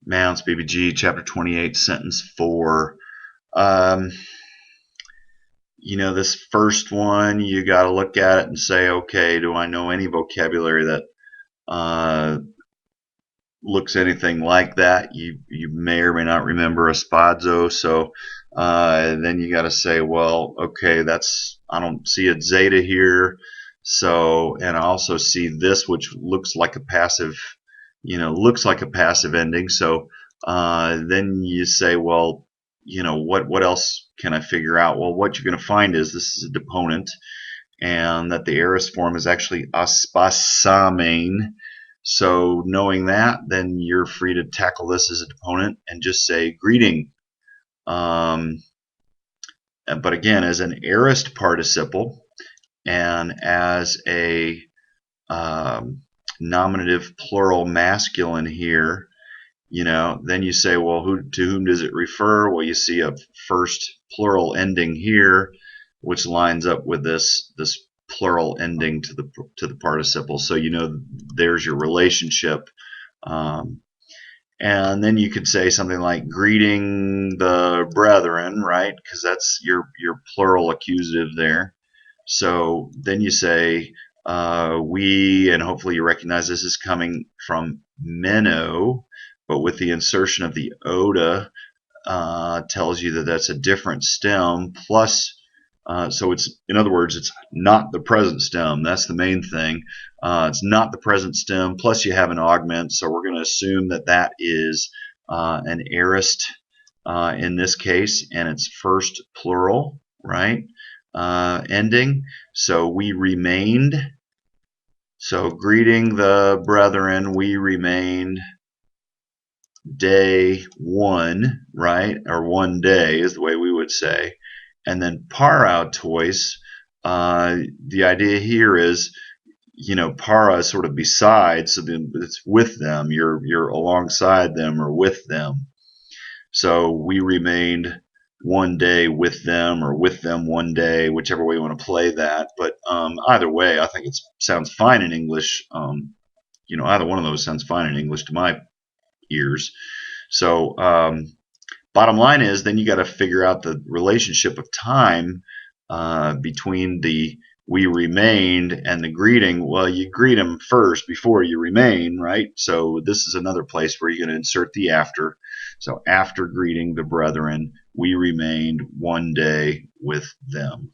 Mounce, BBG, chapter 28, sentence 4. Um, this first one, you got to look at it and say, okay, do I know any vocabulary that looks anything like that? You may or may not remember a spazzo, so then you got to say, well, okay, I don't see a zeta here, so, and I also see this, which looks like a passive, ending. So then you say, well, what else can I figure out? Well, what you're going to find is this is a deponent, and that the aorist form is actually aspasamein. So knowing that, then you're free to tackle this as a deponent and just say greeting. But again, as an aorist participle and as a nominative plural masculine here, then you say, well, to whom does it refer? Well, you see a first plural ending here, which lines up with this plural ending to the participle. So there's your relationship. And then you could say something like greeting the brethren, right? Because that's your plural accusative there. So then you say we, and hopefully you recognize this is coming from meno, but with the insertion of the oda, tells you that that's a different stem, plus so it's, in other words, it's not the present stem. That's the main thing. It's not the present stem, plus you have an augment, so we're going to assume that that is an aorist in this case, and it's first plural, right? Ending. So we remained. So greeting the brethren, we remained day one, right? Or one day is the way we would say. And then parautois, the idea here is, para is sort of beside, so then it's with them. You're alongside them or with them. So we remained one day with them, or with them one day, whichever way you want to play that. But either way, I think it sounds fine in English. Either one of those sounds fine in English to my ears. So bottom line is, then you got to figure out the relationship of time between the we remained and the greeting. Well, you greet them first before you remain, right? So this is another place where you're going to insert the after. So after greeting the brethren, we remained one day with them.